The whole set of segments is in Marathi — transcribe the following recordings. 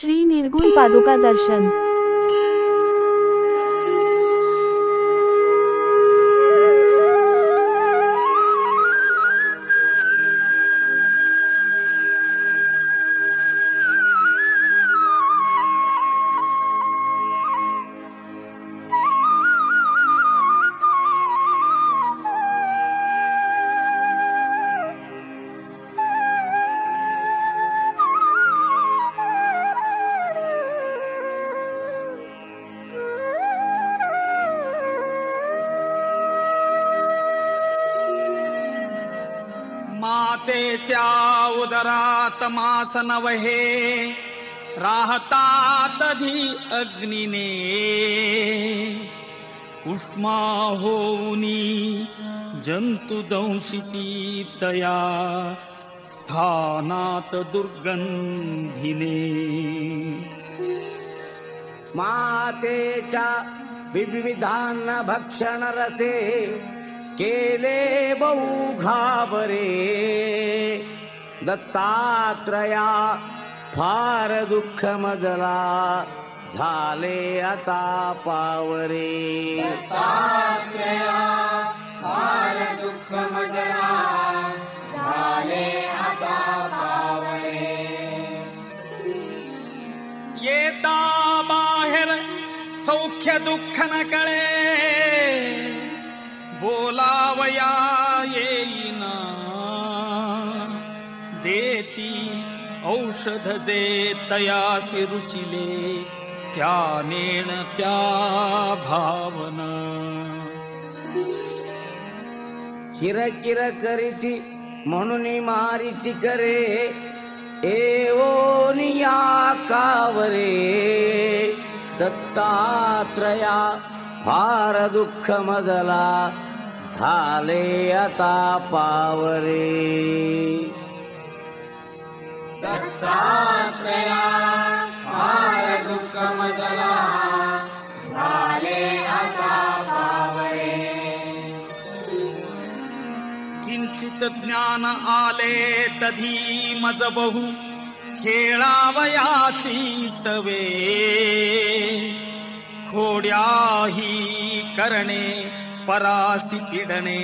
श्री निर्गुण पादुका दर्शन। मातेच्या उदरात मास नवहे राहतात धी अग्नीने उष्मा होऊनी जंतुदंशिती तया स्थानात दुर्गंधीने। मातेच्या विविधान भक्षण रसे केले बहु घाबरे दत्तात्रया फार दुःख मजला झाले आता पावरे। दत्तात्रया फार दुःख मजला झाले आता पावरे। येता बाहेर सौख्य दुःख न कळे बोलावया येईना देती औषध जे तयासी रुचिले त्या नेण त्या भावना। किरकिर करीती म्हणून मारिती करे एवोनिया कावरे दत्तात्रया फार दुःख मजला झाले आता पावरे। दत्तात्रया फार दुःख मजला झाले आता पावरे। किंचित ज्ञान आले तधी मज बहु खेळावयाची सवे खोड्याही करणे परासी पिडणे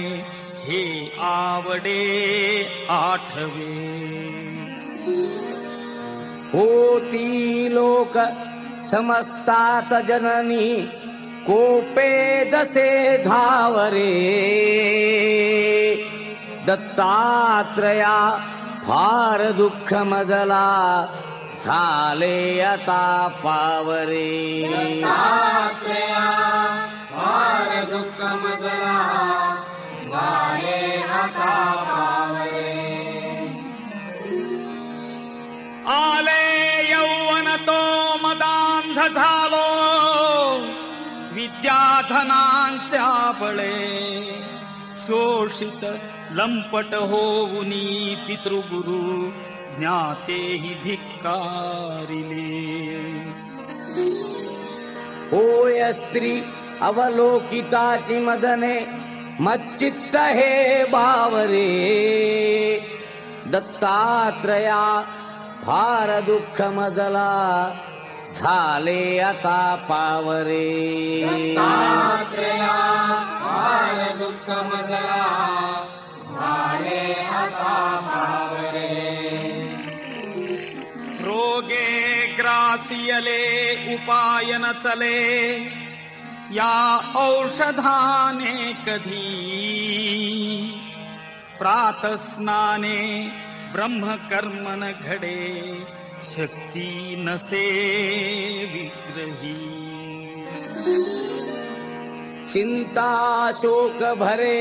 हे आवडे आठवे। होती लोक समजतात जननी कोपे जसे धावरे दत्तात्रया फार दुःख मजला झाले आता पावरे। दत्तात्रया फार दुःख मजला झाले आता पावरे। आले यौवन तो मदांध झालो विद्याधनांच्या बळे शोषित लंपट होऊनी पितृगुरु ज्ञातेहि धिक्कारिले। होय स्त्री अवलोकिताची मदने मच्चित्त हे बावरे दत्तात्रया फार दुःख मजला झाले आता पावरे। दत्तात्रया फार दुःख मजला झाले आता पावरे। रोगे ग्रासियले उपाय न चले या औषधाने कधी प्रातस्नाने ब्रह्मकर्म न घडे शक्ती नसे विग्रही। चिंता शोक भरे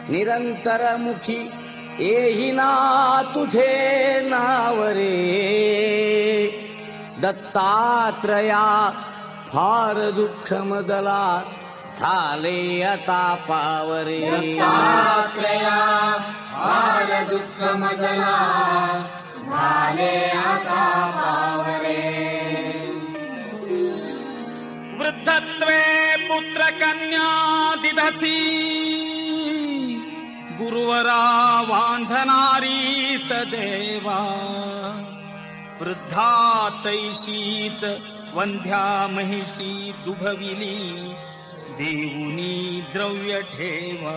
निरंतर मुखी येही ना तुझे नावरे दत्तात्रया फार दुःख मजला झाले आता पावरे। दत्तात्रया फार दुःख मजला झाले आता पावरे। वृद्धत्वे पुत्र कन्या दिधसी गुरुवरा वांझनारी सदैवा वृद्धा तैशीच वंध्या महिषी दुभविली देऊनी द्रव्य ठेवा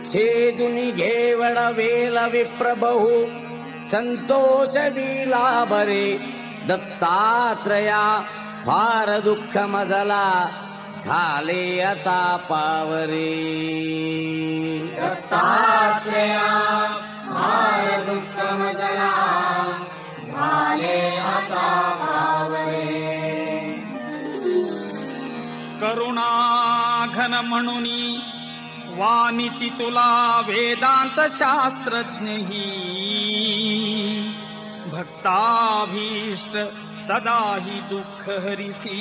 छेदुनी घेवड वेल विप्रबहू संतोष विला बरे दत्तात्रया फार दुःख मजला झाले आता पावरे दत्तात्रेया फार दुःख मजला झाले आता पावरे करुणा घन म्हणूनी वानिती तुला वेदांत शास्त्रज्ञही भक्ताभीष्ट सदाही दुःख हरिसी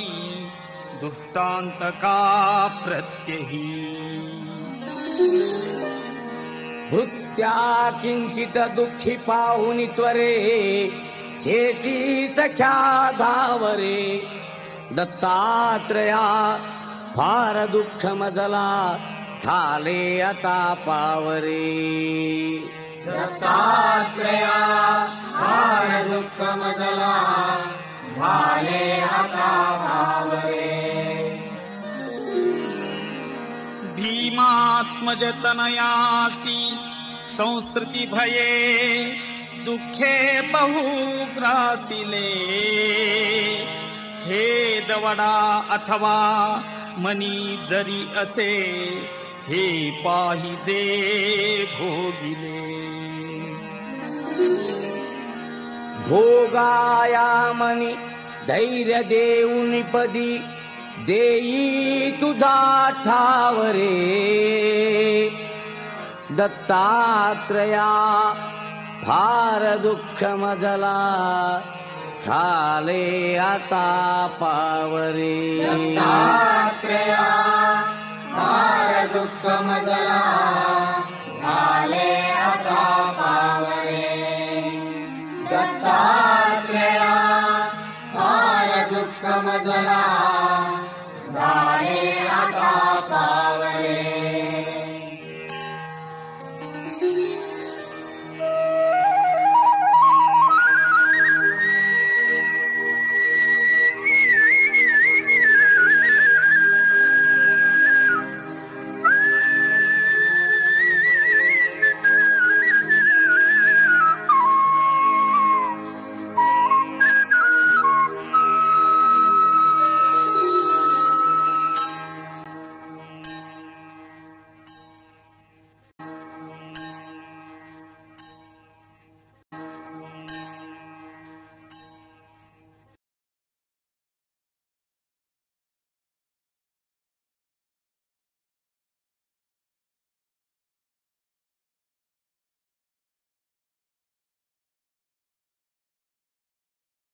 दुष्टांत का प्रत्यही भृत्या किंचित दुःखी पाहुनी त्वरे चेची सख्या धावरे दत्तात्रया फार दुःख मजला झाले आता पावरे दत्तात्रेया फार दुःख मजला झाले आता पावरे भीमात्मज तनयासी संस्कृती भये दुःखे बहु ग्रासिले हे दवडा अथवा मनी जरी असे हे पाहिजे भोगिले भोगाया मनी धैर्य देऊनी पदी देई तुझा ठावरे दत्तात्रया फार दुःख मजला झाले आता पावरे दत्तात्रेया फार दुःख मजला झाले आता पावरे दत्तात्रेया फार दुःख मजला